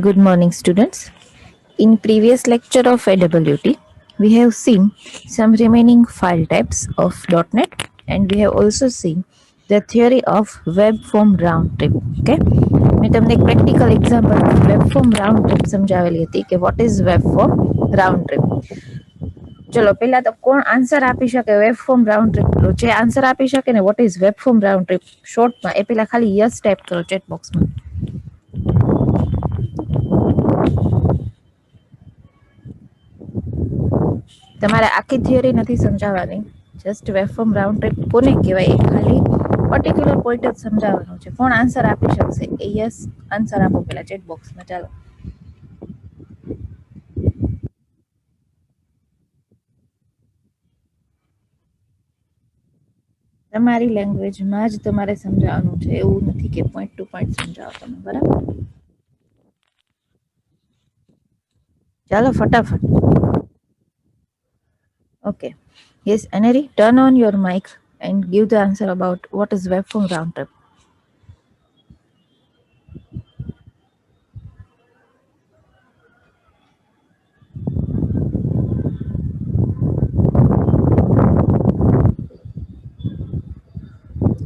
Good morning, students. In previous lecture of AWT, we have seen some remaining file types of .NET, and we have also seen the theory of web form round trip. Okay, મેં તમને એક practical example web form round trip સમજાવેલી હતી કે what is web form round trip. ચલો પહેલા તો કોણ આન્સર આપી શકે વેબ ફોર્મ રાઉન્ડ ટ્રીપ? જે આન્સર આપી શકે ને what is web form round trip શોર્ટમાં એ પેલા ખાલી યસ ટાઈપ કરો ચેટ બોક્સમાં. તમારે આખી થિયરી નથી સમજાવવાની, just web form round trip કોને કહેવાય એ ખાલી પર્ટિક્યુલર પોઈન્ટ જ સમજાવવાનો છે. કોણ આન્સર આપી શકશે એ યસ આન્સર આપો પેલા ચેટ બોક્સમાં. ચાલો તમારી લેંગ્વેજમાં જ તમારે સમજાવવાનું છે, એવું નથી કે પોઈન્ટ ટુ પોઈન્ટ સમજાવો તમે, બરાબર? ચાલો ફટાફટ. Okay. Yes, Aneri, turn on your mic and give the answer about what is web form round trip.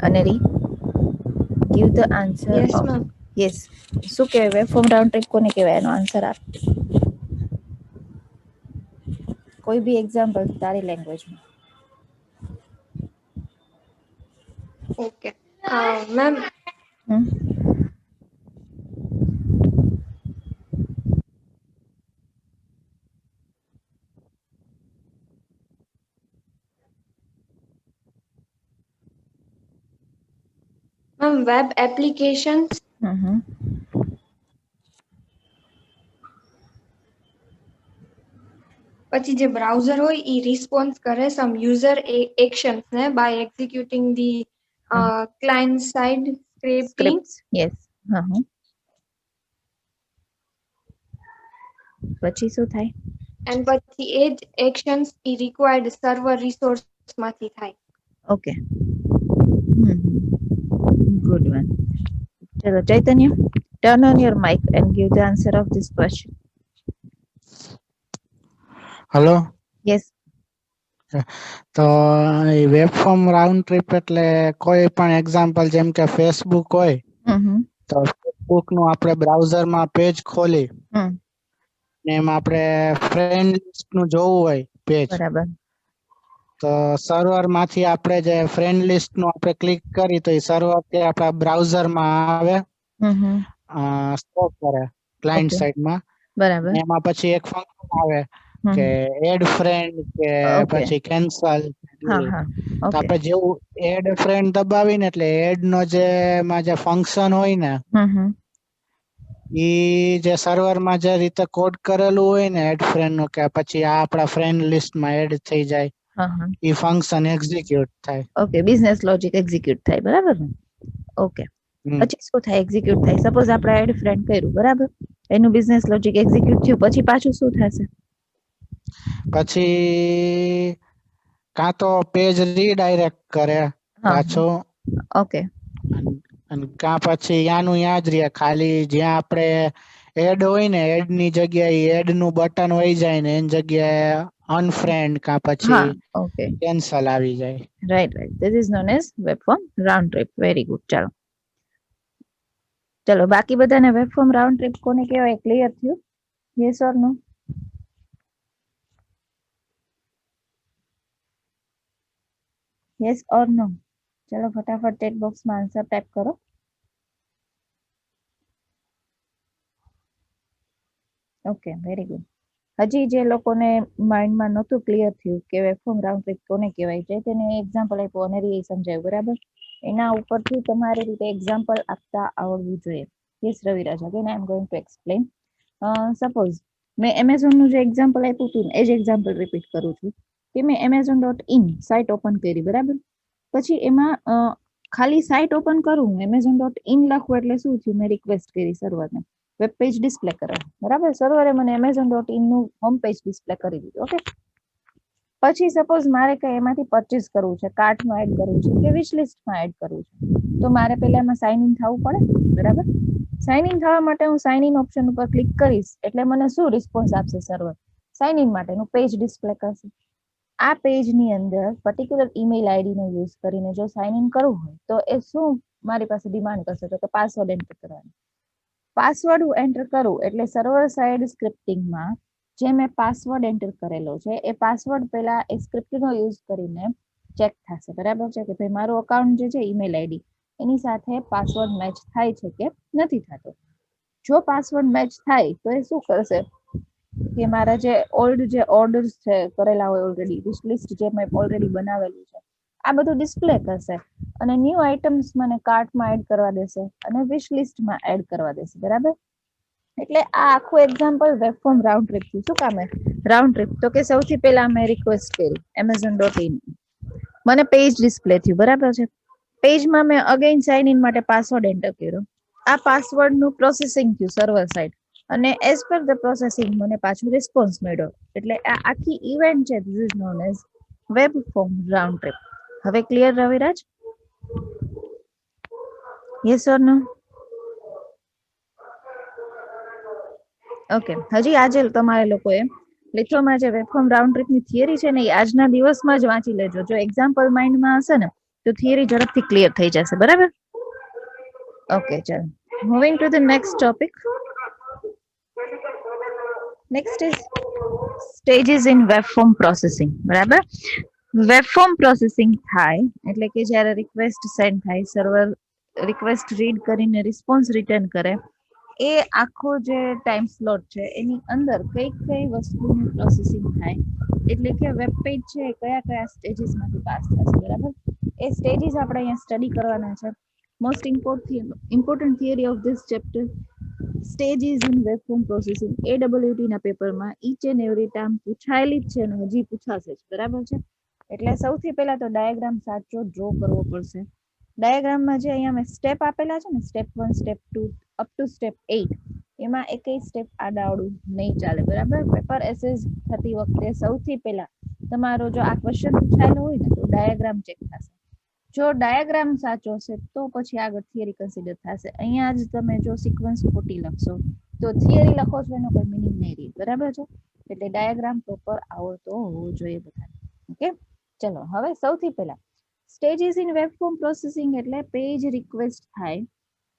Aneri, give the answer. Yes, of ma'am. yes. શું કહેવાય વેબ ફોર્મ રાઉન્ડ ટ્રીપ કોને કહેવાય એનો આન્સર આપ. કોઈ બી example તારી લેંગ્વેજમાં. Okay. Ma'am, હમ web applications. હમ પછી જે બ્રાઉઝર હોય એ રિસ્પોન્સ કરે સમ યુઝર એક્શન્સ ને by executing the client side scripting scripts yes. હા પછી શું થાય? એન્ડ પછી એ જ એક્શન્સ ઈ રિક્વાયર્ડ સર્વર રિસોર્સ માંથી થાય. Okay, good one. ચલો Chaitanya, turn on your mic and give the answer of this question. Hello. Yes. તો વેબ ફોર્મ રાઉન્ડ ટ્રીપ એટલે કોઈ પણ એક્ઝામ્પલ જેમ કે ફેસબુક હોય તો ફેસબુક નું આપણે બ્રાઉઝરમાં પેજ ખોલી ને એમાં આપણે ફ્રેન્ડ લિસ્ટ નું જોવું હોય પેજ, બરાબર. તો સર્વર માંથી આપણે જે ફ્રેન્ડ લિસ્ટ નું આપણે ક્લિક કરી તો એ સર્વર કે આપણા બ્રાઉઝરમાં આવે, સ્ટોર કરે ક્લાયન્ટ Okay. સાઈડમાં. બરાબર. એમાં પછી એક ફંક્શન આવે કે એડ ફ્રેન્ડ કે Okay. પછી કેન્સલ. હા હા તો ઓકે. આપણે જેવું એડ ફ્રેન્ડ દબાવીને એટલે એડ નો જે ફંક્શન હોય ને ઈ જે સર્વર માં જે રીતે કોડ કરેલું હોય ને એડ ફ્રેન્ડ નું કે પછી આ આપણા ફ્રેન્ડ લિસ્ટ માં એડ થઈ જાય, ઈ ફંક્શન એક્ઝિક્યુટ થાય. ઓકે, બિઝનેસ લોજિક એક્ઝિક્યુટ થાય, બરાબર ને? ઓકે, પછી શું થાય? એક્ઝિક્યુટ થાય. સપોઝ આપણે એડ ફ્રેન્ડ કર્યું, બરાબર? એનું બિઝનેસ લોજિક એક્ઝિક્યુટ થયું, પછી પાછું શું થશે? પછી કાં તો પેજ રીડાયરેક્ટ કરે પાછો. ઓકે. અને કાં પછી યાનું યા જ રહે, ખાલી જ્યાં આપણે એડ હોય ને એડ ની જગ્યાએ એડ નું બટન હોય જાય ને એની જગ્યાએ અનફ્રેન્ડ કાં પછી ઓકે, કેન્સલ આવી જાય. Right right. This is known as web form round trip. Very good. ચાલો ચલો બાકી બધાને વેબ ફોર્મ રાઉન્ડ ટ્રીપ કોને કહેવાય ક્લિયર થયું? Yes or no? Yes or no? ચલો ફટાફટ ચેટ બોક્સમાં આન્સર ટાઈપ કરો. Okay, very good. હજી જે લોકોને માઇન્ડમાં નહોતું ક્લિયર થયું કે વેબ ફોર્મ રાઉન્ડ ટ્રીપ કોને કહેવાય છે તેને એક્ઝામ્પલ આપ્યું અને એ સમજાયું, બરાબર? એના ઉપરથી તમારી રીતે એક્ઝામ્પલ આપતા આવડવું જોઈએ. Yes Raviraj, again I am going to explain. Suppose મેં એમેઝોનનું જે એક્ઝામ્પલ આપ્યું હતું ને એ જ એક્ઝામ્પલ રિપીટ કરું છું કે મેં amazon.in સાઇટ ઓપન કરી, બરાબર? પછી એમાં ખાલી સાઇટ ઓપન કરું, amazon.in લખું એટલે શું થયું? મેં રિક્વેસ્ટ કરી સર્વરને વેબ પેજ ડિસ્પ્લે કરે, બરાબર? સર્વરે મને amazon.in નું હોમ પેજ ડિસ્પ્લે કરી દીધું. ઓકે, પછી સપોઝ મારે કઈ એમાંથી પરચેસ કરવું છે, કાર્ટમાં એડ કરવું છે કે વિશ લિસ્ટમાં એડ કરવું છે, તો મારે પહેલા એમાં સાઇન ઇન થવું પડે, બરાબર? સાઇન ઇન થવા માટે હું સાઇન ઇન ઓપ્શન ઉપર ક્લિક કરીશ એટલે મને શું રિસ્પોન્સ આપશે સર્વર? સાઇન ઇન માટેનું પેજ ડિસ્પ્લે કરશે. આ પેજની અંદર પર્ટિક્યુલર ઈમેલ આઈડીનો યુઝ કરીને જો સાઇન ઇન કરવું હોય તો એ શું મારી પાસે ડિમાન્ડ કરશે તો કે પાસવર્ડ એન્ટર કરવાનો. પાસવર્ડ હું એન્ટર કરું એટલે સર્વર સાઇડ સ્ક્રિપ્ટિંગમાં જે મેં પાસવર્ડ એન્ટર કરેલો છે એ પાસવર્ડ પહેલા એ સ્ક્રિપ્ટનો યુઝ કરીને ચેક થશે. બરાબર છે કે ભાઈ મારું અકાઉન્ટ જે છે ઈમેલ આઈડી એની સાથે પાસવર્ડ મેચ થાય છે કે નથી થતો. જો પાસવર્ડ મેચ થાય તો એ શું કરશે કે મારા જે ઓલ્ડ જે ઓર્ડર્સ છે કરેલા હોય ઓલરેડી વિશ લિસ્ટ જે મેં ઓલરેડી બનાવેલું છે આ બધું ડિસ્પ્લે કરશે અને ન્યૂ આઇટમ્સ મને કાર્ટમાં એડ કરવા દેશે અને વિશ લિસ્ટમાં એડ કરવા દેશે. બરાબર, એટલે આ આખું example web form round trip થયું. શું કામે રાઉન્ડ ટ્રીપ? તો કે સૌથી પહેલા મેં રિક્વેસ્ટ કરી amazon.in, મને પેજ ડિસ્પ્લે થયું. બરાબર છે, પેજમાં મેં અગેન સાઇન ઇન માટે પાસવર્ડ એન્ટર કર્યો. આ પાસવર્ડનું પ્રોસેસિંગ થયું સર્વર સાઇડ અને એઝ પર ધ પ્રોસેસિંગ મને પાછું રિસ્પોન્સ મળ્યો. એટલે આ આખી ઇવેન્ટ છે this is known as web form round trip. હવે clear Raviraj? Yes or no? Okay, હજી આજે તમારે લોકોએ લિથોમાં જે વેબ ફોર્મ રાઉન્ડ ટ્રીપની થિયરી છે ને એ આજના દિવસમાં જ વાંચી લેજો. જો એક્ઝામ્પલ માઇન્ડમાં હશે ને તો થિયરી ઝડપથી ક્લિયર થઈ જશે. બરાબર, ઓકે ચાલો moving to the next topic. Next is stages in web form processing. બરાબર, વેબ ફોર્મ પ્રોસેસિંગ થાય એટલે કે જ્યારે રિક્વેસ્ટ સેન્ડ થાય, સર્વર રિક્વેસ્ટ રીડ કરીને રિસ્પોન્સ રિટર્ન કરે, એ આખો જે ટાઈમ સ્લોટ છે એની અંદર કઈ કઈ વસ્તુનું પ્રોસેસિંગ થાય એટલે કે વેબ પેજ છે એ કયા કયા સ્ટેજીસમાંથી પાસ થશે. બરાબર, એ સ્ટેજીસ આપણે અહીંયા સ્ટડી કરવાના છે. Most important theory of this chapter stages in web form processing AWT ના પેપરમાં ઈચ એન્ડ એવરી ટાઈમ પૂછાયેલી જ છે અને હજી પૂછાશે જ. બરાબર છે, એટલે સૌથી પહેલા તો ડાયાગ્રામ સાચો ડ્રો કરવો પડશે. ડાયાગ્રામમાં જે અહીંયા મેં સ્ટેપ આપેલા છે ને, step 1, step 2 up to step 8, એમાં એકેય સ્ટેપ આડાવડું નહીં ચાલે. બરાબર, પેપર એસેસ થતી વખતે સૌથી પહેલા તમારો જો આ ક્વેશ્ચન પૂછાયેલો હોય ને તો ડાયાગ્રામ ચેક થશે. જો ડાયાગ્રામ સાચો છે તો પછી આગળ થિયરી કન્સિડર થશે. અહીંયા જ તમે જો સિક્વન્સ ખોટી લખશો તો થિયરી લખો છો એનો કોઈ મિનિંગ નહીં રહે. બરાબર છે, એટલે ડાયાગ્રામ પ્રોપર આવડતો હોવો જોઈએ બધાને. ઓકે, ચલો હવે સૌથી પહેલા stages in web form processing એટલે પેજ રિક્વેસ્ટ થાય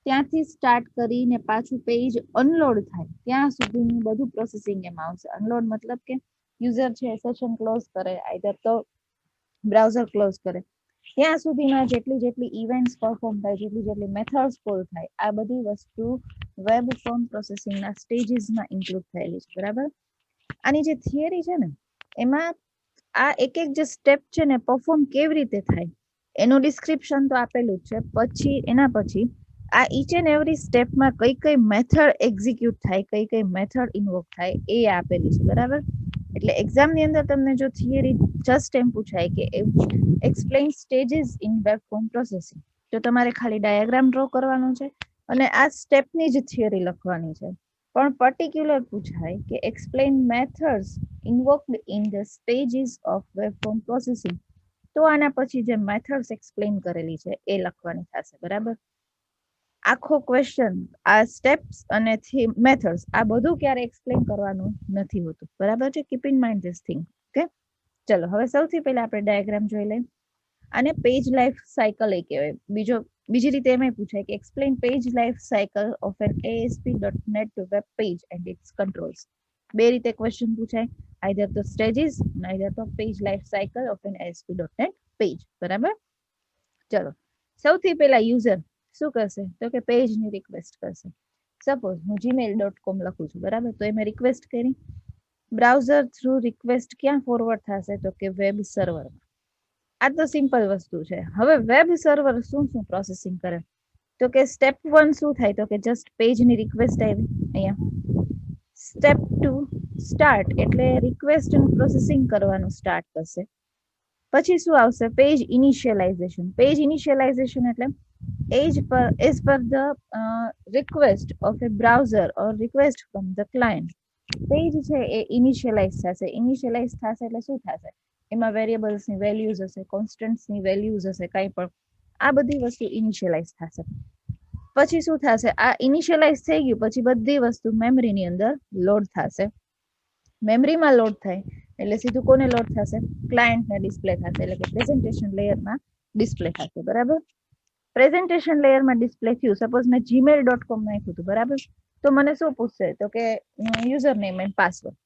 ત્યાંથી સ્ટાર્ટ કરીને પાછું પેજ અનલોડ થાય ત્યાં સુધીનું બધું પ્રોસેસિંગ એમાં આવશે. અનલોડ મતલબ કે યુઝર છે સેશન ક્લોઝ કરે, આઈધર તો બ્રાઉઝર ક્લોઝ કરે, ત્યાં સુધીમાં જેટલી ઇવેન્ટ્સ પરફોર્મ થાય, જેટલી મેથડ્સ કોલ થાય, આ બધી વસ્તુ વેબ ફોર્મ પ્રોસેસિંગના સ્ટેજીસમાં ઇન્ક્લુડ થયેલી છે. બરાબર, આની જે થિયરી છે ને એમાં આ એક એક જે સ્ટેપ છે ને પરફોર્મ કેવી રીતે થાય એનું ડિસ્ક્રિપ્શન તો આપેલું જ છે. પછી એના પછી આ ઈચ એન્ડ એવરી સ્ટેપમાં કઈ કઈ મેથડ એક્ઝિક્યુટ થાય, કઈ કઈ મેથડ ઇન્વોક થાય એ આપેલી છે. બરાબર, એટલે એક્ઝામની અંદર તમને જો થિયરી જસ્ટ એમ પૂછાય કે explain stages in web form processing, તો તમારે ખાલી ડાયાગ્રામ ડ્રો કરવાનો છે અને આ સ્ટેપની જ થિયરી લખવાની છે. પણ પર્ટિક્યુલર પૂછાય કે explain methods invoked in the stages of web form processing, તો આના પછી જે મેથડ્સ એક્સપ્લેન કરેલી છે એ લખવાની થશે. બરાબર, આખો ક્વેશ્ચન આ સ્ટેપ્સ અને મેથડ્સ આ બધું ક્યારે એક્સપ્લેન કરવાનું નથી હોતું. બરાબર છે, keep in mind this thing. Okay, ચલો હવે સૌથી પહેલા આપણે ડાયાગ્રામ જોઈ લઈએ. આને પેજ લાઈફ સાયકલ એ કહેવાય. બીજી રીતે એમાં પૂછાય કે explain page life cycle of an ASP.NET web page and its controls. બે રીતે ક્વેશ્ચન પૂછાય, આઈધર તો સ્ટેજીસ આઈધર તો page life cycle of an ASP.NET page. બરાબર, ચલો સૌથી પહેલા યુઝર શું કરશે તો કે પેજની રિક્વેસ્ટ કરશે. સપોઝ હું gmail.com લખું છું. બરાબર, તો એ મેં રિક્વેસ્ટ કરી, બ્રાઉઝર થ્રુ રિક્વેસ્ટ ક્યાં ફોરવર્ડ થશે તો કે વેબ સર્વરમાં. આ તો સિમ્પલ વસ્તુ છે. હવે વેબ સર્વર શું શું પ્રોસેસિંગ કરે તો કે સ્ટેપ 1 શું થાય તો કે જસ્ટ પેજની રિક્વેસ્ટ આવી અહીંયા. સ્ટેપ 2 સ્ટાર્ટ એટલે રિક્વેસ્ટનું પ્રોસેસિંગ કરવાનું સ્ટાર્ટ કરશે. પછી શું આવશે પેજ ઇનિશિયલાઇઝેશન. પેજ ઇનિશિયલાઇઝેશન એટલે as per the request of A browser or request from the client, page છે એ ઇનિશિયલાઇઝ થશે. ઇનિશિયલાઇઝ થશે એટલે શું થશે, એમાં વેરિયેબલ્સની વેલ્યુઝ હશે, કોન્સ્ટન્ટ્સની વેલ્યુઝ હશે, કંઈ પણ આ બધી વસ્તુ ઇનિશિયલાઇઝ થશે. પછી શું થશે, આ ઇનિશિયલાઇઝ થઈ ગયું પછી બધી વસ્તુ મેમરીની અંદર લોડ થશે. મેમરીમાં લોડ થાય એટલે સીધું કોને લોડ થશે, ક્લાયન્ટને ડિસ્પ્લે થશે, એટલે કે પ્રેઝન્ટેશન લેયરમાં ડિસ્પ્લે થશે. બરાબર, પ્રેઝન્ટેશન લેયરમાં ડિસ્પ્લે થયું. સપોઝ મેં gmail.com નાખ્યું હતું, બરાબર, તો મને શું પૂછશે, તો કે યુઝર નેમ એન્ડ પાસવર્ડ.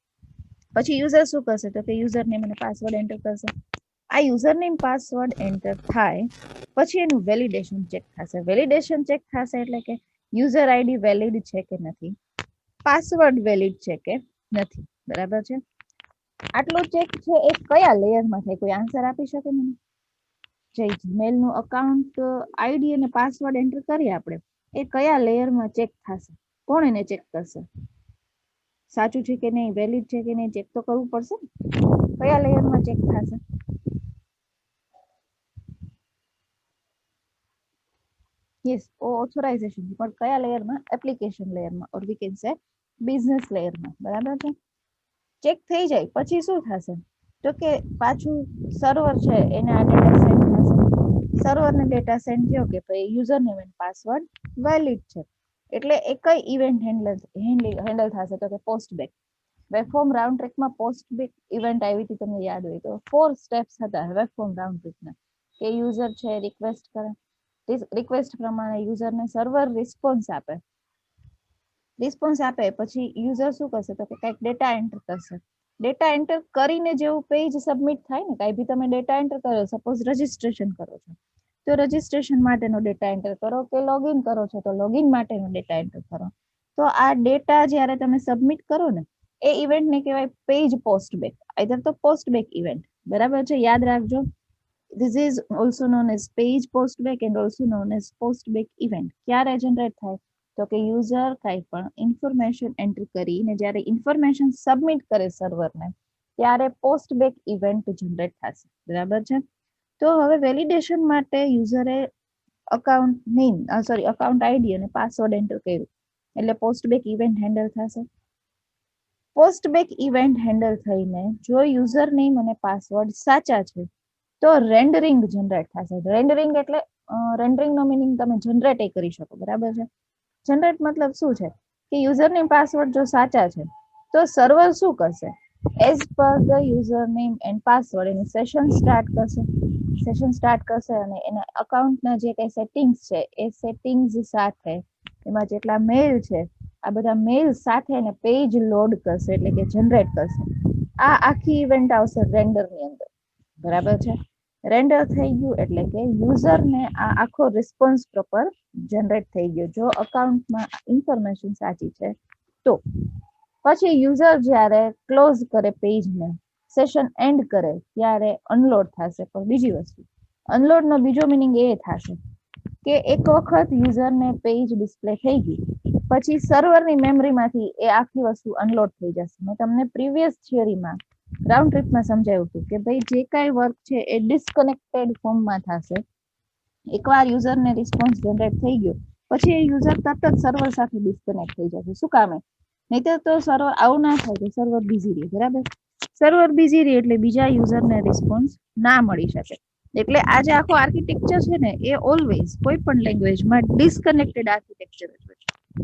પછી યુઝર શું કરશે, તો કે યુઝર નેમ અને પાસવર્ડ એન્ટર કરશે. આ યુઝર નેમ પાસવર્ડ એન્ટર થાય પછી એનું વેલિડેશન ચેક થશે. વેલિડેશન ચેક થશે એટલે કે યુઝર આઈડી વેલિડ છે કે નથી, પાસવર્ડ વેલિડ છે કે નથી. બરાબર છે, આટલું ચેક છે એ કયા લેયરમાં થાય, કોઈ આન્સર આપી શકે મને? જે જીમેલ નું અકાઉન્ટ આઈડી અને પાસવર્ડ એન્ટર કરીએ આપણે, એ કયા લેયરમાં ચેક થશે, કોણ એને ચેક કરશે, સાચું છે કે નહીં, વેલિડ છે કે નહીં, ચેક તો કરવું પડશે. કયા લેયરમાં ચેક થશે? યસ, ઓથોરાઇઝેશન, પણ કયા લેયરમાં? એપ્લિકેશન લેયરમાં, ઓર વી કેન સે બિઝનેસ લેયરમાં. બરાબર છે, ચેક થઈ જાય પછી શું થશે, તો કે પાછું સર્વર છે એને આ ડેટા સેન્ડ થશે. સર્વરને ડેટા સેન્ડ થયો કે ભાઈ user name and password valid છે, એટલે એ કઈ ઇવેન્ટ હેન્ડલ થશે, તો કે post back. Web form round ટ્રીપમાં પોસ્ટ બેક ઇવેન્ટ આવી હતી, તમને યાદ હોય તો 4 સ્ટેપ્સ હતા વેબ ફોર્મ રાઉન્ડ ટ્રીપના, કે યુઝર છે રિક્વેસ્ટ કરે, રિક્વેસ્ટ પ્રમાણે યુઝરને સર્વર રિસ્પોન્સ આપે, રિસ્પોન્સ આપે પછી યુઝર શું કરશે, તો કે કંઈક ડેટા એન્ટર કરશે. ડેટા એન્ટર કરીને જેવું પેજ સબમિટ થાય ને, કાંઈ બી તમે ડેટા એન્ટર કરો, સપોઝ રજિસ્ટ્રેશન કરો છો તો રજિસ્ટ્રેશન માટેનો ડેટા એન્ટર કરો, કે લોગિન કરો છો તો લોગિન માટેનો ડેટા એન્ટર કરો. તો આ ડેટા જ્યારે તમે સબમિટ કરો ને, એ ઇવેન્ટને કહેવાય પેજ પોસ્ટ બેક, આઈધર તો પોસ્ટ બેક ઇવેન્ટ. બરાબર છે, યાદ રાખજો. This is also known as page postback and also known as postback event. ક્યારે જનરેટ થાય, તો કે યુઝર કંઈ પણ ઇન્ફોર્મેશન એન્ટર કરીને જ્યારે ઇન્ફોર્મેશન સબમિટ કરે સર્વરને, ત્યારે પોસ્ટબેક ઇવેન્ટ જનરેટ થશે. બરાબર છે, તો હવે વેલિડેશન માટે યુઝરે અકાઉન્ટ નેમ અકાઉન્ટ આઈડી અને પાસવર્ડ એન્ટર કર્યું એટલે પોસ્ટબેક ઇવેન્ટ હેન્ડલ થશે. પોસ્ટબેક ઇવેન્ટ હેન્ડલ થઈને જો યુઝર નેમ અને પાસવર્ડ સાચા છે તો રેન્ડરિંગ જનરેટ થશે. રેન્ડરિંગ એટલે રેન્ડરિંગ નો મીનિંગ તમે જનરેટ કરી શકો. બરાબર છે, જનરેટ મતલબ શું છે કે યુઝર નેમ પાસવર્ડ જો સાચા છે તો સર્વર શું કરશે, as per the user name and password any session start કરશે અને એના અકાઉન્ટના જે કઈ સેટિંગ્સ છે એ સેટિંગ્સ સાથે એમાં જેટલા મેલ છે આ બધા મેલ સાથે એને પેજ લોડ કરશે, એટલે કે જનરેટ કરશે. આ આખી ઇવેન્ટ આવશે રેન્ડરની અંદર. બરાબર છે, રેન્ડર થઈ ગયું એટલે કે યુઝરને આ આખો રિસ્પોન્સ પ્રોપર જનરેટ થઈ ગયો જો અકાઉન્ટમાં ઇન્ફોર્મેશન સાચી છે તો. પછી યુઝર જ્યારે ક્લોઝ કરે પેજને, સેશન એન્ડ કરે ત્યારે અનલોડ થશે. પણ બીજી વસ્તુ, અનલોડનો બીજો મિનિંગ એ થશે કે એક વખત યુઝરને પેજ ડિસ્પ્લે થઈ ગઈ પછી સર્વરની મેમરીમાંથી એ આખી વસ્તુ અનલોડ થઈ જશે. મેં તમને પ્રીવિયસ થિયરીમાં રાઉન્ડ ટ્રીપમાં સમજાવ્યું હતું કે ભાઈ જે કાંઈ વર્ક છે એ ડિસ્કનેક્ટેડ ફોર્મમાં થશે. એકવાર યુઝરને રિસ્પોન્સ જનરેટ થઈ ગયો પછી એ યુઝર તરત જ સર્વર સાથે ડિસ્કનેક્ટ થઈ જશે. શું કામે? નહીતર તો સર્વર આવું ના થાય તો સર્વર બિઝી રહે. બરાબર, સર્વર બિઝી રહે એટલે બીજા યુઝરને રિસ્પોન્સ ના મળી શકે. એટલે આ જે આખો આર્કિટેક્ચર છે ને એ ઓલવેઝ કોઈ પણ લેંગ્વેજમાં ડિસ્કનેક્ટેડ આર્કિટેક્ચર છે,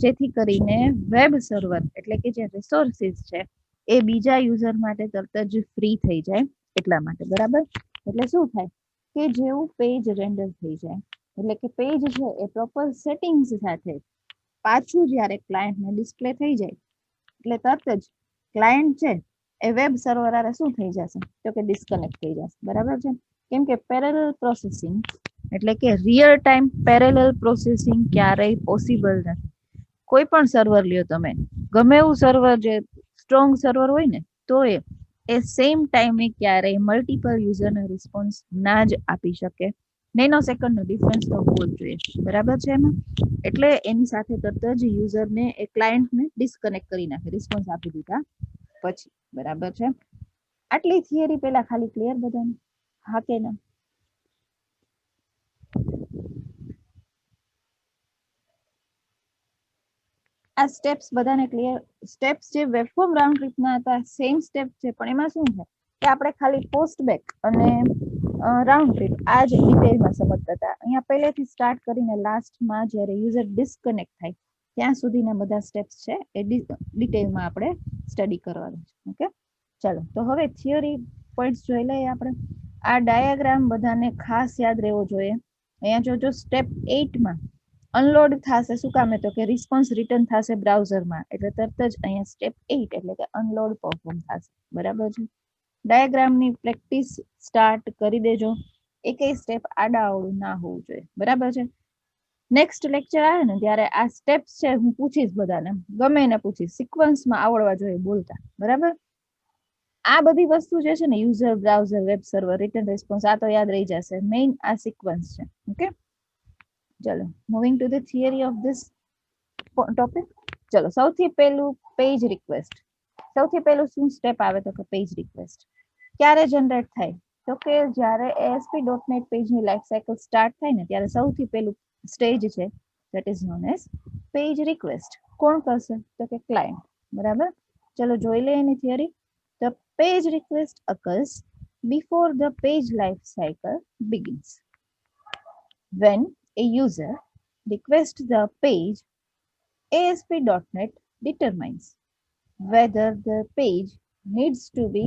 જેથી કરીને વેબ સર્વર એટલે કે જે રિસોર્સિસ છે એ બીજા યુઝર માટે તરત જ ફ્રી થઈ જાય એટલા માટે. બરાબર, એટલે શું થાય કે જેવું પેજ રેન્ડર થઈ જાય એટલે કે પેજ છે એ પ્રોપર સેટિંગ્સ સાથે પાછું જ્યારે ક્લાયન્ટને ડિસ્પ્લે થઈ જાય એટલે તરત જ ક્લાયન્ટ છે એ વેબ સર્વર આરે શું થઈ જશે, તો કે ડિસ્કનેક્ટ થઈ જશે. બરાબર છે, કેમ કે પેરેલલ પ્રોસેસિંગ એટલે કે રિયલ ટાઈમ પેરેલલ પ્રોસેસિંગ ક્યારેય પોસિબલ નથી. કોઈ પણ સર્વર લ્યો તમે, ગમે એવું સર્વર જે સ્ટ્રોંગ સર્વર હોય ને તો એ સેમ ટાઈમે ક્યારેય મલ્ટિપલ યુઝરને રિસ્પોન્સ ના જ આપી શકે. નેનો સેકન્ડનો ડિફરન્સ તો હોવો જ જોઈએ. બરાબર છે એમાં, એટલે એની સાથે તરત જ યુઝરને એ ક્લાયન્ટને ડિસ્કનેક્ટ કરી નાખે રિસ્પોન્સ આપી દીધા પછી. બરાબર છે, આટલી થિયરી પેલા ખાલી ક્લિયર બધાને? હા કે ના? આ સ્ટેપ્સ બધાને ક્લિયર? સ્ટેપ્સ જે વેબ ફોર્મ રાઉન્ડ ટ્રીપના હતા સેમ સ્ટેપ છે, પણ એમાં શું છે કે આપણે ખાલી પોસ્ટ બેક અને રાઉન્ડ ટ્રીપ આ જ ડિટેલમાં સમજતા હતા. અહીંયા પહેલેથી સ્ટાર્ટ કરીને લાસ્ટમાં જ્યારે યુઝર ડિસ્કનેક્ટ થાય ત્યાં સુધીના બધા સ્ટેપ્સ છે એ ડિટેલમાં આપણે સ્ટડી કરવાનું છે. ઓકે, ચાલો તો હવે થિયરી પોઈન્ટ્સ જોઈ લઈએ આપણે. આ ડાયાગ્રામ બધાને ખાસ યાદ રહેવો જોઈએ. અહીંયા જોજો સ્ટેપ 8માં અનલોડ થશે. શું કામે? તો કે રિસ્પોન્સ રિટર્ન થશે બ્રાઉઝરમાં, એટલે તરત જ અહીંયા સ્ટેપ 8 એટલે કે અનલોડ પરફોર્મ થશે. બરાબર છે. ડાયાગ્રામની પ્રેક્ટિસ સ્ટાર્ટ કરી દેજો. એકેય સ્ટેપ આડાઅવળું ના હોવું જોઈએ. બરાબર છે. નેક્સ્ટ લેક્ચર આવે ને ત્યારે આ સ્ટેપ્સ છે હું પૂછીશ બધાને, ગમે એને પૂછીશ, સિક્વન્સમાં આવડવા જોઈએ બોલતા. બરાબર. આ બધી વસ્તુ જે છે ને user, browser, web server, return response, આ તો યાદ રહી જશે. મેઇન આ સિક્વન્સ છે. ઓકે, ચલો moving to the theory of this topic. ચલો સૌથી પહેલું પેજ રિક્વેસ્ટ. સૌથી પહેલું શું સ્ટેપ આવે તો કે પેજ રિક્વેસ્ટ ક્યારે જનરેટ થાય? તો કે જ્યારે ASP.NET પેજની લાઈફ સાયકલ સ્ટાર્ટ થાય ને ત્યારે સૌથી પહેલું સ્ટેજ છે that is known as page request. કોણ કરશે? તો કે ક્લાયન્ટ. બરાબર. ચલો જોઈ લઈએ એની theory. The page request occurs before the page life cycle begins. When a user requests the page, ASP.NET determines whether the page needs to be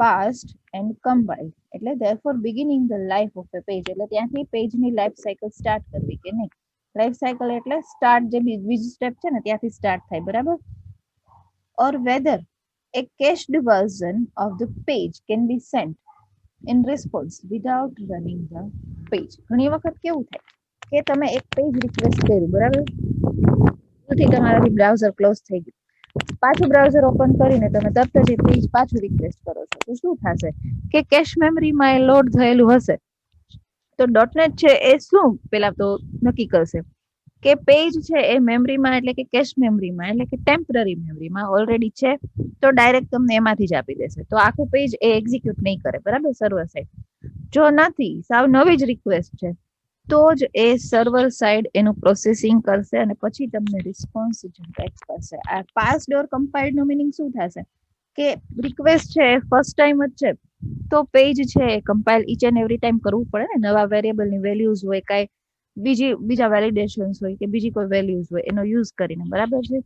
parsed and compiled. એટલે therefore beginning the life of a page. એટલે ત્યાંથી પેજની life cycle start કરવી કે નહીં. Life cycle એટલે start જે બીજું step છે ને ત્યાંથી સ્ટાર્ટ થાય. બરાબર. Or whether a cached version of the page can be sent in response without running the page. ઘણી વખત કેવું થાય કે તમે એક પેજ રિક્વેસ્ટ કર્યું, બરાબર, તમારાથી બ્રાઉઝર ક્લોઝ થઈ ગયું, પાછું બ્રાઉઝર ઓપન કરીને તમે તરત જ એ પેજ પાછું રિક્વેસ્ટ કરો છો, તો શું થશે કે કેશ મેમરીમાં એ લોડ થયેલું હશે. તો .NET છે એ શું પેલા તો નક્કી કરશે કે પેજ છે એ મેમરીમાં એટલે કે કેશ મેમરીમાં એટલે કે ટેમ્પરરી મેમરીમાં ઓલરેડી છે, તો ડાયરેક્ટ તમને એમાંથી જ આપી દેશે. તો આખું પેજ એ એક્ઝિક્યુટ નહીં કરે. બરાબર. સર્વર સાઈડ જો નથી, સાવ નવી જ રિક્વેસ્ટ છે, તો જ એ સર્વર સાઈડ એનું પ્રોસેસિંગ કરશે અને પછી તમને રિસ્પોન્સ જનરેટ કરશે. આ પાસ્ડ ઓર કમ્પાઇલ્ડ નો મીનિંગ શું થશે કે રિક્વેસ્ટ છે ફર્સ્ટ ટાઈમ જ છે, તો પેજ છે એ compile each and every time કરવું પડે ને. નવા વેરિયેબલની વેલ્યુઝ હોય, કાંઈ બીજા વેલિડેશન્સ હોય કે બીજી કોઈ વેલ્યુઝ હોય એનો યુઝ કરીને. બરાબર છે.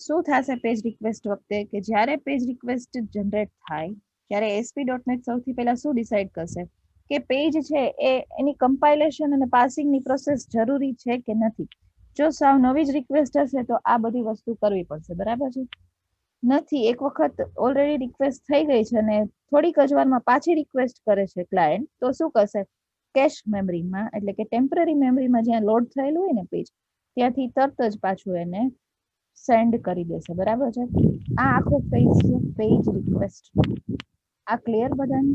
શું થશે પેજ રિક્વેસ્ટ વખતે કે જ્યારે પેજ રિક્વેસ્ટ જનરેટ થાય ત્યારે ASP.NET સૌથી પહેલા શું ડિસાઇડ કરશે કે પેજ છે એ એની કમ્પાઇલેશન અને પાસિંગની પ્રોસેસ જરૂરી છે કે નથી. જો સાવ નવી જ રિક્વેસ્ટ હશે તો આ બધી વસ્તુ કરવી પડશે. બરાબર છે. નથી, એક વખત ઓલરેડી રિક્વેસ્ટ થઈ ગઈ છે અને થોડીક જ વારમાં પાછી રિક્વેસ્ટ કરે છે ક્લાયન્ટ, તો શું કરશે? કેશ મેમરીમાં એટલે કે ટેમ્પરરી મેમરીમાં જ્યાં લોડ થયેલું હોય ને પેજ, ત્યાંથી તરત જ પાછું એને સેન્ડ કરી દેશે. બરાબર છે. આ આખો પેજ છે પેજ રિક્વેસ્ટ. આ ક્લિયર બધાને?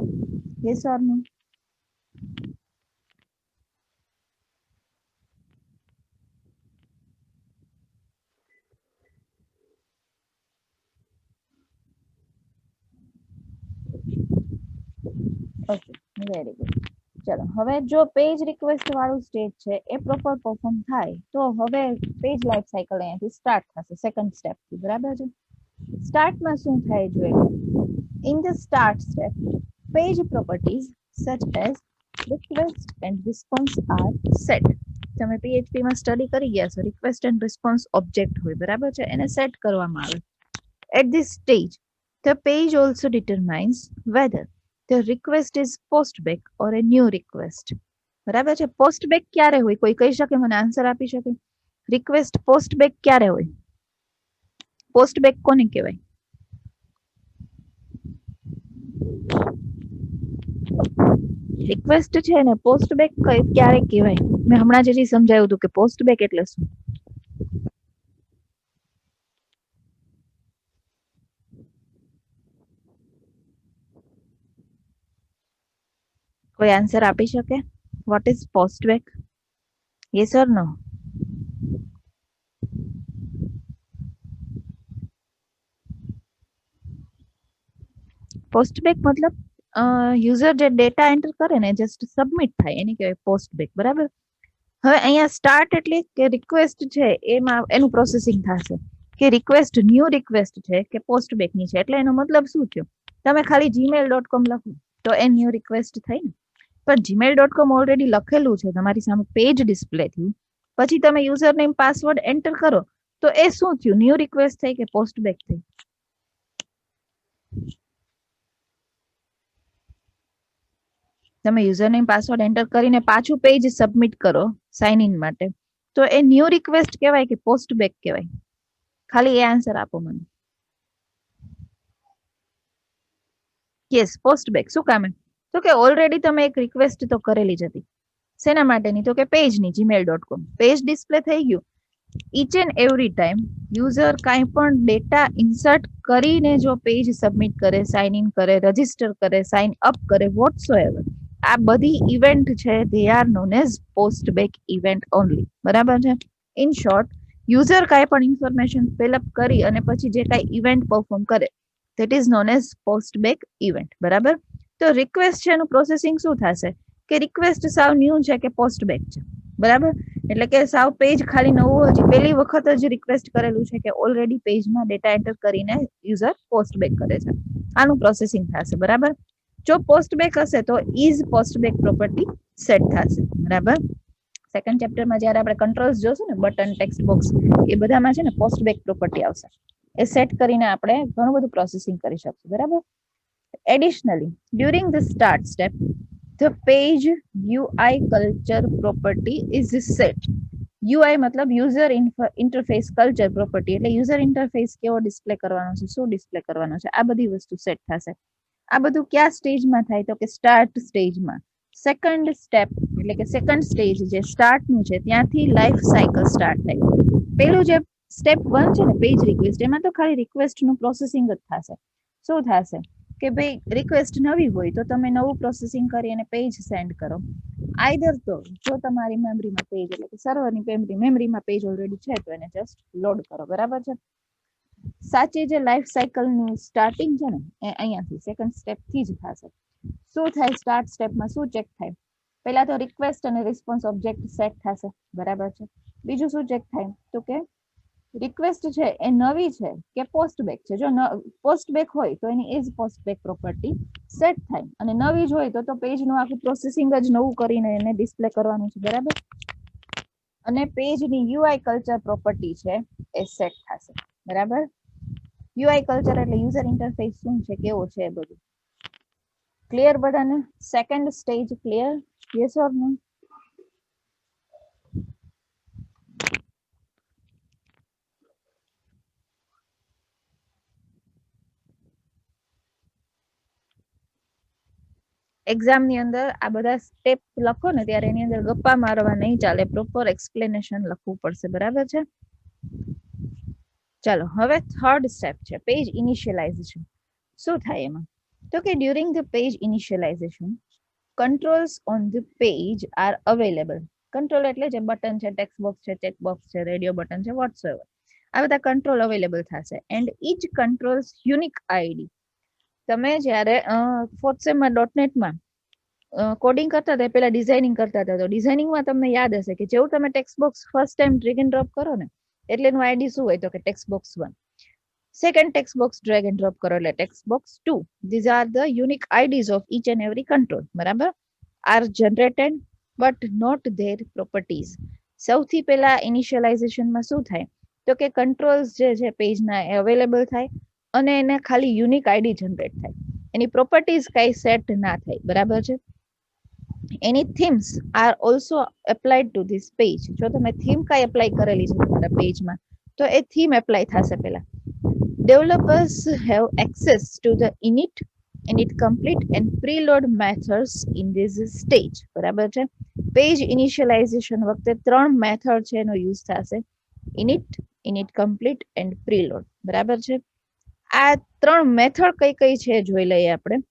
Yes or no? Okay, very good. ચલો હવે જો પેજ રિક્વેસ્ટ વાળું સ્ટેજ છે એ પ્રોપર પરફોર્મ થાય તો હવે પેજ લાઈફ સાયકલ અહીંયાથી સ્ટાર્ટ થશે સેકન્ડ સ્ટેપ થી. બરાબર છે. સ્ટાર્ટમાં શું થાય જોઈએ? In the start step page properties such as request and response are set. તમે PHP માં સ્ટડી કરી ગયા છો, રિક્વેસ્ટ એન્ડ રિસ્પોન્સ ઓબ્જેક્ટ હોય. બરાબર છે. એને સેટ કરવામાં આવે. At this stage the page also determines whether the request is post back or a new request. બરાબર છે. પોસ્ટ બેક ક્યારે હોય? કોઈ કહી શકે? મને આન્સર આપી શકે? રિક્વેસ્ટ પોસ્ટ બેક ક્યારે હોય? પોસ્ટ બેક કોને કહેવાય? રિક્વેસ્ટ છે ને પોસ્ટ બેક ક્યારે કહેવાય? મેં હમણાં જ સમજાવ્યું હતું કે પોસ્ટ બેક એટલે શું. કોઈ આન્સર આપી શકે? What is post back? Yes or no? Post back મતલબ યુઝર જે ડેટા એન્ટર કરે ને જસ્ટ સબમિટ થાય એને કહેવાય પોસ્ટ બેક. બરાબર. હવે અહીંયા સ્ટાર્ટ એટલે કે રિક્વેસ્ટ છે એમાં એનું પ્રોસેસિંગ થશે કે રિક્વેસ્ટ ન્યૂ રિક્વેસ્ટ છે કે પોસ્ટ બેકની છે. એટલે એનો મતલબ શું થયો? તમે ખાલી gmail.com લખો તો એ ન્યૂ રિક્વેસ્ટ થઈ ને. પણ gmail.com ઓલરેડી લખેલું છે, તમારી સામે પેજ ડિસ્પ્લે થયું, પછી તમે યુઝર નેમ પાસવર્ડ એન્ટર કરો તો એ શું થયું? ન્યૂ રિક્વેસ્ટ થઈ કે પોસ્ટ બેક થઈ? તમે યુઝર નેમ પાસવર્ડ એન્ટર કરીને પાછું પેજ સબમિટ કરો સાઇન ઇન માટે, તો એ ન્યૂ રિક્વેસ્ટ કહેવાય કે પોસ્ટ બેક કહેવાય? ખાલી એ આન્સર આપો મને. Yes, post back. શું કામે? તો કે ઓલરેડી તમે એક રિક્વેસ્ટ તો કરેલી જ હતી. શેના માટેની? તો કે પેજની, gmail.com પેજ ડિસ્પ્લે થઈ ગયું. Inch and every time user કાંઈ પણ ડેટા ઇન્સર્ટ કરીને જો પેજ સબમિટ કરે, સાઇન ઇન કરે, રજીસ્ટર કરે, સાઇન અપ કરે, વોટસોએવર, આ બધી ઇવેન્ટ છે, they are known as post back event only. બરાબર છે? ઇન શોર્ટ, યુઝર કાંઈ પણ ઇન્ફોર્મેશન ફિલઅપ કરી અને પછી જે કાંઈ ઇવેન્ટ પરફોર્મ કરે, that is known as post back event. બરાબર? તો રિક્વેસ્ટ છે એનું પ્રોસેસિંગ શું થશે કે રિક્વેસ્ટ સાવ ન્યૂ છે કે પોસ્ટ બેક છે? બરાબર? એટલે કે સાવ પેજ ખાલી નવું, હજી પહેલી વખત જ રિક્વેસ્ટ કરેલું છે કે ઓલરેડી પેજમાં ડેટા એન્ટર કરીને યુઝર પોસ્ટ બેક કરે છે, આનું પ્રોસેસિંગ થશે. બરાબર? જો પોસ્ટ બેક હશે તો is post back property set થશે. બરાબર? સેકન્ડ ચેપ્ટરમાં જ્યારે આપણે કંટ્રોલ્સ જોશું ને, બટન, ટેક્સ્ટ બોક્સ, એ બધામાં છે ને પોસ્ટ બેક પ્રોપર્ટી આવશે. એ સેટ કરીને આપણે ઘણું બધું પ્રોસેસિંગ કરી શકશું. બરાબર? Additionally, during the start step, the page UI culture property is set. UI મતલબ યુઝર ઇન્ટરફેસ કલ્ચર પ્રોપર્ટી, એટલે યુઝર ઇન્ટરફેસ કેવો ડિસ્પ્લે કરવાનો છે, શું ડિસ્પ્લે કરવાનો છે, આ બધી વસ્તુ સેટ થશે. આ બધું ક્યાં સ્ટેજમાં થાય? તો કે સ્ટાર્ટ સ્ટેજમાં. સેકન્ડ સ્ટેપ એટલે કે સેકન્ડ સ્ટેજ જે સ્ટાર્ટનું છે ત્યાંથી લાઈફ સાયકલ સ્ટાર્ટ થાય. પેલું જે સ્ટેપ 1 છે ને, પેજ રિક્વેસ્ટ, એમાં તો ખાલી રિક્વેસ્ટનું પ્રોસેસિંગ જ થશે. શું થશે કે ભાઈ રિક્વેસ્ટ નવી હોય તો તમે નવું પ્રોસેસિંગ કરી અને પેજ સેન્ડ કરો. આઈધર તો જો તમારી મેમરીમાં પેજ એટલે કે સર્વરની મેમરીમાં પેજ ઓલરેડી છે તો એને જસ્ટ લોડ કરો. બરાબર છે? સાચી જે લાઈફ સાયકલનું સ્ટાર્ટિંગ છે ને એ અહીંયાથી સેકન્ડ સ્ટેપથી જ થશે. શું થાય સ્ટાર્ટ સ્ટેપમાં? શું ચેક થાય? પહેલા તો રિક્વેસ્ટ અને રિસ્પોન્સ ઓબ્જેક્ટ સેટ થશે. બરાબર છે? બીજું શું ચેક થાય? તો કે રિક્વેસ્ટ છે એ નવી છે કે પોસ્ટ બેક છે. જો પોસ્ટ બેક હોય તો એની is post back property set થાય, અને નવી જ હોય તો પેજનું આખું પ્રોસેસિંગ જ નવું કરીને એને ડિસ્પ્લે કરવાનું છે. બરાબર? અને પેજની યુઆઈ કલ્ચર પ્રોપર્ટી છે એ સેટ થશે. બરાબર? યુઆઈ કલ્ચર એટલે યુઝર ઇન્ટરફેસ શું છે, કેવો છે, એ બધું ક્લિયર બધાને? Second stage clear? Yes or no? એક્ઝામની અંદર આ બધા સ્ટેપ લખો ને ત્યારે એની અંદર ગપ્પા મારવા નહીં ચાલે, પ્રોપર એક્સપ્લેનેશન લખવું પડશે. બરાબર છે? ચાલો, હવે થર્ડ સ્ટેપ છે પેજ ઇનિશિયલાઇઝેશન. શું થાય એમાં? તો કે during the page initialization, controls on the page are available. Control એટલે જે બટન છે, ટેક્સ્ટ બોક્સ છે, ચેક બોક્સ છે, રેડિયો બટન છે, વોટસએવર, આ બધા કંટ્રોલ અવેલેબલ થશે. And each controls unique ID. તમે જ્યારે ફોર્થ સેમમાં .NETમાં કોડિંગ કરતા હતા, પેલા ડિઝાઇનિંગ કરતા હતા, તો ડિઝાઇનિંગમાં તમને યાદ હશે કે જેવું તમે text box first time drag and drop કરો ને એટલે એનું આઈડી શું હોય? તો કે text box 1. Second text box drag and drop કરો એટલે text box 2. These are the unique IDs of each and every control. બરાબર? Are generated but not their properties. સૌથી પહેલા ઇનિશિયલાઇઝેશનમાં શું થાય? તો કે કંટ્રોલ્સ જે છે પેજના એ અવેલેબલ થાય અને એને ખાલી યુનિક આઈડી જનરેટ થાય, એની પ્રોપર્ટીઝ કાંઈ સેટ ના થાય. બરાબર છે? એની themes are also applied to this page. જો તમે થીમ કાંઈ એપ્લાય કરેલી છે તમારા પેજમાં તો એ થીમ એપ્લાય થશે પહેલા. Developers have access to the init complete and preload methods in this stage. બરાબર છે? પેજ ઇનિશિયલાઇઝેશન વખતે 3 મેથડ છે એનો યુઝ થશે: init complete and preload. બરાબર છે? આ 3 મેથડ કઈ છે જોઈ લઈએ આપણે.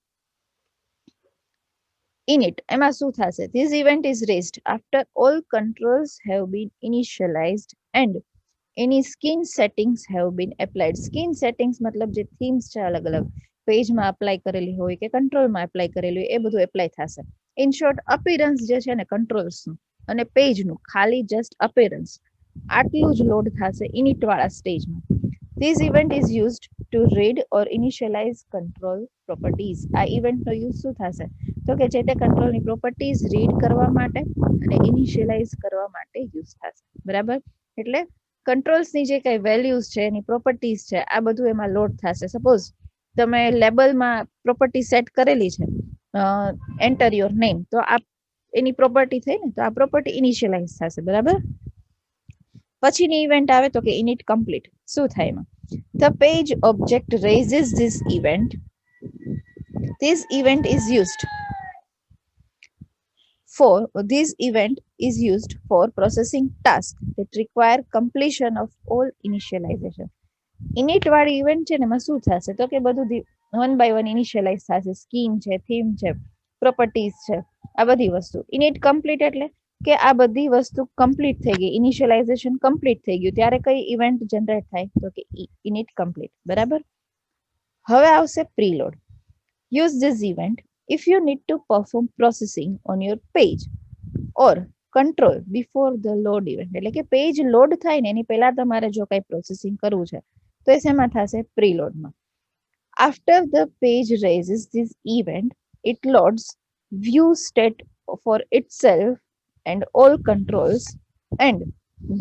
init એમાં શું થશે? This event is raised after all controls have been initialized and any skin settings have been applied. Skin settings મતલબ જે થીમ્સ છે અલગ અલગ પેજમાં એપ્લાય કરેલી હોય કે કંટ્રોલમાં એપ્લાય કરેલી હોય એ બધું એપ્લાય થશે. ઇન શોર્ટ, અપીરન્સ જે છે ને કંટ્રોલ્સનું અને પેજનું ખાલી જસ્ટ અપીરન્સ આટલું જ લોડ થશે ઇનિટ વાળા સ્ટેજમાં. This event is used to read or initialize control properties. આ event નો use શું થશે? તો કે જે તે control ની properties read કરવા માટે અને initialize કરવા માટે use થશે. બરાબર? એટલે controls ની જે કઈ values છે એની properties છે આ બધું એમાં load થશે. Suppose તમે label માં property set કરેલી છે enter your name, તો આ એની property થઈ ને, તો આ property initialize થશે. બરાબર? પછીની ઇવેન્ટ આવે તો કે init complete. શું થાય એમાં? The page object raises this event. This event is used for processing tasks that require completion of all initialization. init વાળી ઇવેન્ટ છે ને એમાં શું થશે? તો કે બધું one by one initialize થશે. સ્કીમ છે, થીમ છે, પ્રોપર્ટીઝ છે, આ બધી વસ્તુ. init complete એટલે કે આ બધી વસ્તુ કમ્પ્લીટ થઈ ગઈ, ઇનિશિયલાઇઝેશન કમ્પ્લીટ થઈ ગયું ત્યારે કઈ ઇવેન્ટ જનરેટ થાય? તો કે init complete. બરાબર? હવે આવશે preload. Use this event if you need to perform processing on your page or control before the load event. એટલે કે પેજ લોડ થાય ને એની પહેલા તમારે જો કઈ પ્રોસેસિંગ કરવું છે તો એ શેમાં થશે? preloadમાં. After the page raises this event, it loads view state for itself and all controls and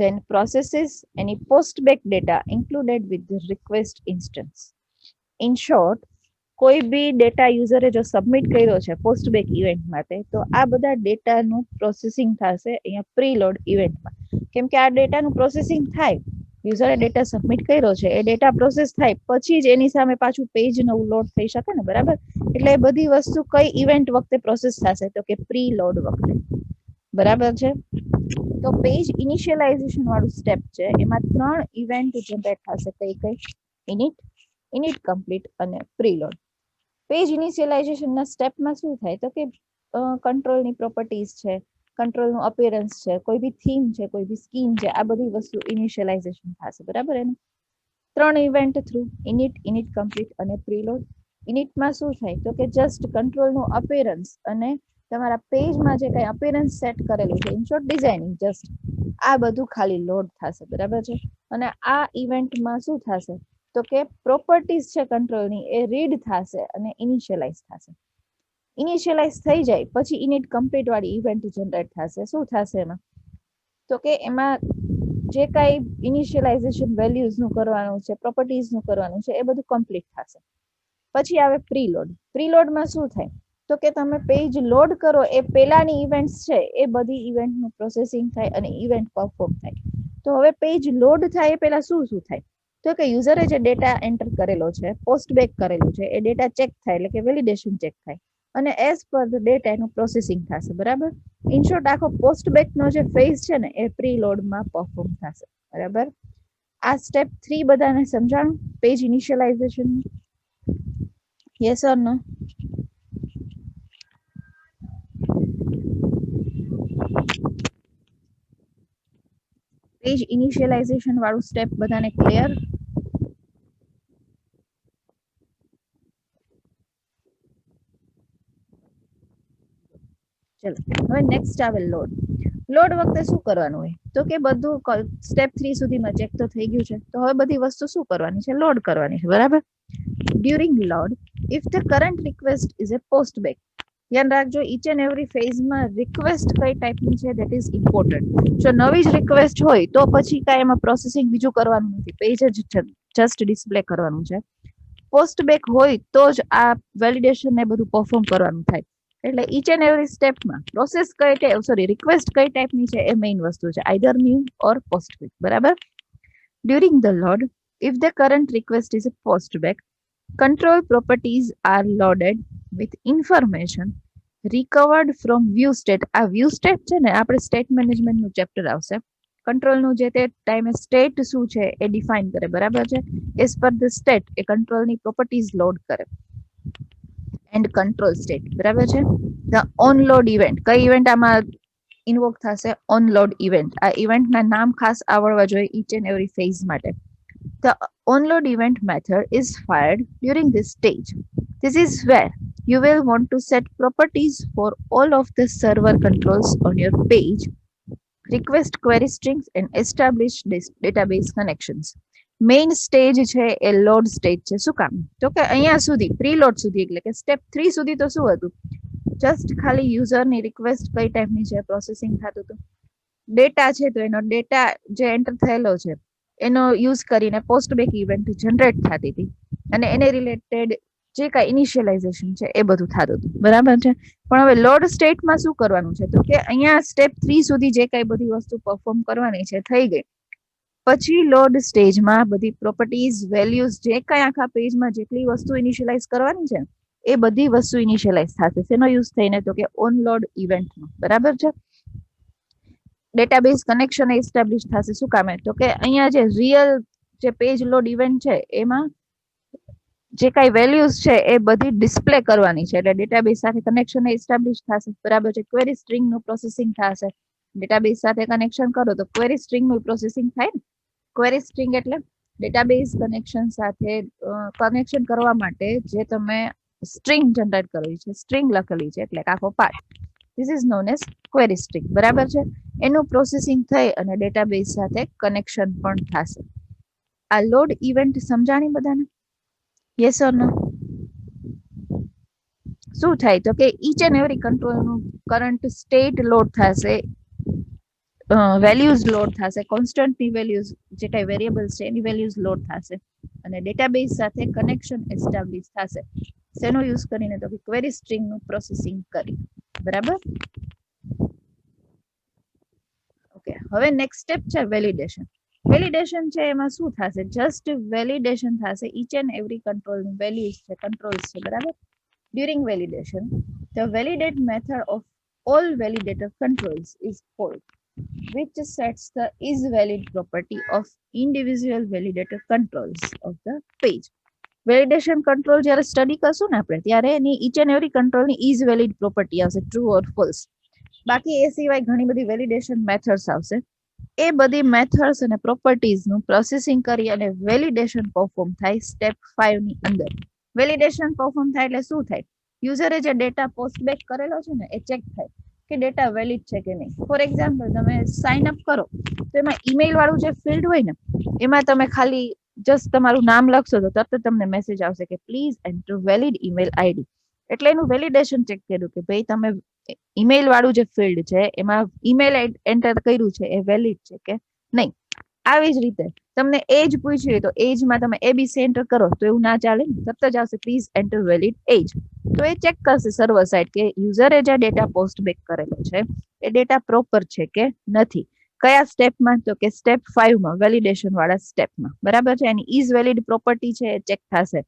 then processes any postback data included with the request instance. In short, કોઈ બી ડેટા યુઝરે જો સબમિટ કર્યો છે પોસ્ટબેક event માટે તો આ બધા ડેટાનું processing થશે અહીંયા પ્રીલોડ ઇવેન્ટમાં. કેમ કે આ ડેટાનું પ્રોસેસિંગ થાય, યુઝરે ડેટા સબમિટ કર્યો છે એ ડેટા પ્રોસેસ થાય પછી જ એની સામે પાછું પેજ નવું લોડ થઈ શકે ને. બરાબર? એટલે એ બધી વસ્તુ કઈ ઇવેન્ટ વખતે પ્રોસેસ થશે? તો કે પ્રીલોડ વખતે. બરાબર છે? તો પેજ ઇનિશિયલાઇઝેશન વાળું સ્ટેપ છે એમાં 3 ઇવેન્ટ જનરેટ થશે. કઈ કઈ? init complete અને preload. પેજ ઇનિશિયલાઇઝેશનના સ્ટેપમાં શું થાય? તો કે કંટ્રોલની પ્રોપર્ટીઝ છે, કંટ્રોલનું અપિયરન્સ છે, કોઈ બી થીમ છે, કોઈ બી સ્કીમ છે, આ બધી વસ્તુ ઇનિશિયલાઇઝેશન થશે. બરાબર? એનું 3 ઇવેન્ટ થ્રુ init complete અને preload. ઇનિટમાં શું થાય? તો કે જસ્ટ કંટ્રોલનું અપિયરન્સ અને તમારા પેજમાં જે કઈ અપિયરન્સ સેટ કરેલું છે, ઇન શોર્ટ ડિઝાઇનિંગ, જસ્ટ આ બધું ખાલી લોડ થશે. બરાબર છે? અને આ ઇવેન્ટમાં શું થશે? તો કે પ્રોપર્ટીઝ છે કંટ્રોલની એ રીડ થશે અને ઇનિશિયલાઇઝ થશે. ઇનિશિયલાઇઝ થઈ જાય પછી init complete વાળી ઇવેન્ટ જનરેટ થશે. શું થશે એમાં? તો કે એમાં જે કાંઈ ઇનિશિયલાઇઝેશન વેલ્યુઝનું કરવાનું છે, પ્રોપર્ટીઝનું કરવાનું છે એ બધું કમ્પ્લીટ થશે. પછી આવે પ્રીલોડ. પ્રીલોડમાં શું થાય? તો કે તમે પેજ લોડ કરો એ પહેલાની ઇવેન્ટ્સ છે એ બધી ઇવેન્ટનું પ્રોસેસિંગ થાય અને ઇવેન્ટ પરફોર્મ થાય. તો હવે પેજ લોડ થાય એ પહેલા શું શું થાય? તો કે યુઝરે જે ડેટા એન્ટર કરેલો છે, પોસ્ટબેક કરેલું છે, એ ડેટા ચેક થાય એટલે કે વેલિડેશન ચેક થાય અને એઝ પર ધ ડેટા એનું પ્રોસેસિંગ થશે. બરાબર? ઇન શોર્ટ આખો પોસ્ટબેકનો જે ફેઝ છે ને એ પ્રીલોડમાં પરફોર્મ થશે. બરાબર? આ સ્ટેપ 3 બધાને સમજાણું page initialization? Yes or no? Page initialization વાળું સ્ટેપ બધાને ક્લિયર? ચલો હવે નેક્સ્ટ આવે લોડ. લોડ વખતે શું કરવાનું હોય? તો કે બધું સ્ટેપ 3 સુધીમાં ચેક તો થઈ ગયું છે, તો હવે બધી વસ્તુ શું કરવાની છે? લોડ કરવાની છે. બરાબર? During load, if the current request is a postback, ધ્યાન રાખજો ઈચ એન્ડ એવરી ફેઝમાં રિક્વેસ્ટ કઈ ટાઈપની છે ધેટ ઇઝ ઇમ્પોર્ટન્ટ. જો નવી જ રિક્વેસ્ટ હોય તો પછી કાંઈ એમાં પ્રોસેસિંગ બીજું કરવાનું નથી, પેજ જ જસ્ટ ડિસ્પ્લે કરવાનું છે. પોસ્ટબેક હોય તો જ આ વેલિડેશન ને બધું પરફોર્મ કરવાનું થાય. એટલે ઈચ એન્ડ એવરી સ્ટેપમાં પ્રોસેસ રિક્વેસ્ટ કઈ ટાઈપની છે એ મેઇન વસ્તુ છે, આઈધર ન્યુ ઓર પોસ્ટબેક. બરાબર? During the load, if the current request is a postback, control properties are loaded with information recovered from view state. આ view state છે ને આપણે સ્ટેટ મેનેજમેન્ટનું ચેપ્ટર આવશે. કંટ્રોલનું જે તે ટાઈમે સ્ટેટ શું છે એ ડિફાઇન કરે. બરાબર છે? એઝ પર ધ સ્ટેટ એ કંટ્રોલની પ્રોપર્ટીઝ લોડ કરે. And control state. બરાબર છે? ધ ઓન લોડ ઇવેન્ટ, કઈ ઇવેન્ટ આમાં ઇન્વોક થશે? On load event. આ ઇવેન્ટના નામ ખાસ આવડવા જોઈએ ઈચ એન્ડ એવરી ફેઝ માટે. The onload event method is fired during this stage. This is where you will want to set properties for all of the server controls on your page, request query strings and establish database connections. Main stage છે એ load stage છે. શું કામ? તો કે અહીંયા સુધી pre load સુધી એટલે કે સ્ટેપ 3 સુધી તો શું હતું? જસ્ટ ખાલી યુઝરની રિક્વેસ્ટ કઈ ટાઈપની છે પ્રોસેસિંગ થતું હતું. ડેટા છે તો એનો ડેટા જે એન્ટર થયેલો છે એનો યુઝ કરીને પોસ્ટ બેક ઇવેન્ટ જનરેટ થતી હતી અને એને રિલેટેડ જે કાંઈ ઇનિશિયલાઇઝેશન છે એ બધું થતું હતું. બરાબર છે. પણ હવે લોડ સ્ટેટમાં શું કરવાનું છે? તો કે અહીંયા સ્ટેપ 3 સુધી જે કાંઈ બધી વસ્તુ પરફોર્મ કરવાની છે થઈ ગઈ. પછી લોડ સ્ટેજમાં બધી પ્રોપર્ટીઝ, વેલ્યુઝ જે કાંઈ આખા પેજમાં જેટલી વસ્તુ ઇનિશિયલાઇઝ કરવાની છે એ બધી વસ્તુ ઇનિશિયલાઇઝ થશે. શેનો યુઝ થઈને? તો કે ઓન લોડ ઇવેન્ટનો. બરાબર છે. ડેટાબેઝ કનેક્શન એસ્ટાબ્લિશ થશે. શું કામે? તો કે અહીંયા જે રિયલ જે પેજ લોડ ઇવેન્ટ છે એમાં જે કાંઈ વેલ્યુઝ છે એ બધી ડિસ્પ્લે કરવાની છે એટલે ડેટાબેઝ સાથે કનેક્શન એસ્ટાબ્લિશ થશે. બરાબર છે. ક્વેરી સ્ટ્રિંગનું પ્રોસેસિંગ થશે. ડેટાબેઝ સાથે કનેક્શન કરો તો ક્વેરી સ્ટ્રિંગનું પ્રોસેસિંગ થાય ને. ક્વેરી સ્ટ્રિંગ એટલે ડેટાબેઝ કનેક્શન સાથે કનેક્શન કરવા માટે જે તમે સ્ટ્રિંગ જનરેટ કરવી છે, સ્ટ્રિંગ લખેલી છે એટલે આખો part, this is known as query string. બરાબર છે. એનું પ્રોસેસિંગ થઈ અને ડેટાબેઝ સાથે કનેક્શન પણ થશે. આ લોડ ઇવેન્ટ સમજાણી બધાને? Yes or no? શું થાય? તો કે ઈચ એન્ડ એવરી કંટ્રોલનું કરંટ સ્ટેટ લોડ થશે, વેલ્યુઝ લોડ થશે, કોન્સ્ટન્ટની વેલ્યુઝ જે કાંઈ વેરિયેબલ્સ છે એની વેલ્યુઝ લોડ થશે અને ડેટાબેઝ સાથે કનેક્શન એસ્ટાબ્લિશ થશે. શેનો યુઝ કરીને? તો કે ક્વેરી સ્ટ્રિંગનું પ્રોસેસિંગ કરી. બરાબર? ઓકે. હવે નેક્સ્ટ સ્ટેપ છે વેલિડેશન. વેલિડેશન છે એમાં શું થશે? જસ્ટ વેલિડેશન થશે. ઈચ એન્ડ એવરી કંટ્રોલની વેલ્યુઝ છે, કંટ્રોલ્સ છે. બરાબર? During validation the validate method of all validator controls is called, which sets the isValid property of individual validator controls of the page. Validation control જ્યારે study કરશું ને આપણે ત્યારે એની each and every કંટ્રોલની isValid પ્રોપર્ટી આવશે, true or false. બાકી એ સિવાય ઘણી બધી વેલિડેશન મેથડ્સ આવશે. એ બધી મેથડ્સ અને પ્રોપર્ટીઝનું પ્રોસેસિંગ કરી અને વેલિડેશન પરફોર્મ થાય સ્ટેપ 5 ની અંદર. વેલિડેશન પરફોર્મ થાય એટલે શું થાય? યુઝરે જે ડેટા પોસ્ટ બેક કરેલો છે ને એ ચેક થાય કે ડેટા વેલિડ છે કે નહીં. ફોર એક્ઝામ્પલ, તમે સાઇન અપ કરો તો એમાં ઈમેલ વાળું જે ફિલ્ડ હોય ને એમાં તમે ખાલી જસ્ટ તમારું નામ લખશો તો તરત તમને મેસેજ આવશે કે please enter valid email ID. એટલે એનું વેલિડેશન ચેક કર્યું કે ભાઈ તમે ઈમેલ વાળું જે ફિલ્ડ છે એમાં ઈમેલ એન્ટર કર્યું છે એ વેલિડ છે કે નહીં. આવી જ રીતે તમને એજ પૂછ્યું તો એજમાં તમે એબીસી એન્ટર કરો તો એવું ના ચાલે. તરત જ આવશે પ્લીઝ એન્ટર વેલિડ એજ. તો એ ચેક કરશે સર્વર સાઇડ કે યુઝરે જે ડેટા પોસ્ટ બેક કરેલો છે એ ડેટા પ્રોપર છે કે નથી. કયા સ્ટેપમાં? તો કે સ્ટેપ 5 માં, વેલિડેશન વાળા સ્ટેપમાં. બરાબર છે. એની ઇઝ વેલિડ પ્રોપર્ટી છે એ ચેક થશે.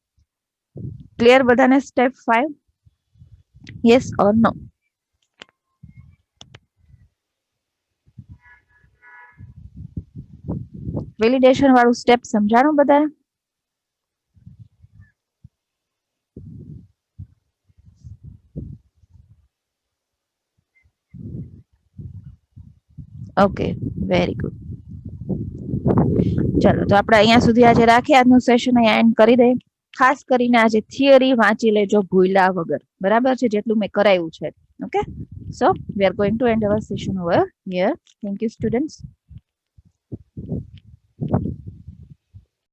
ક્લિયર બધાને step 5? Yes or no? Validation વાળું સ્ટેપ સમજાણું બધાને? Okay, very good. ચલો તો આપણે અહીંયા સુધી આજે રાખીએ. આજનું સેશન અહીંયા એન્ડ કરી દઈએ. ખાસ કરીને આજે થિયરી વાંચી લેજો ભૂલ્યા વગર. બરાબર છે? જેટલું મેં કરાવ્યું છે. Okay, so we are going to and hour session over here. Thank you students.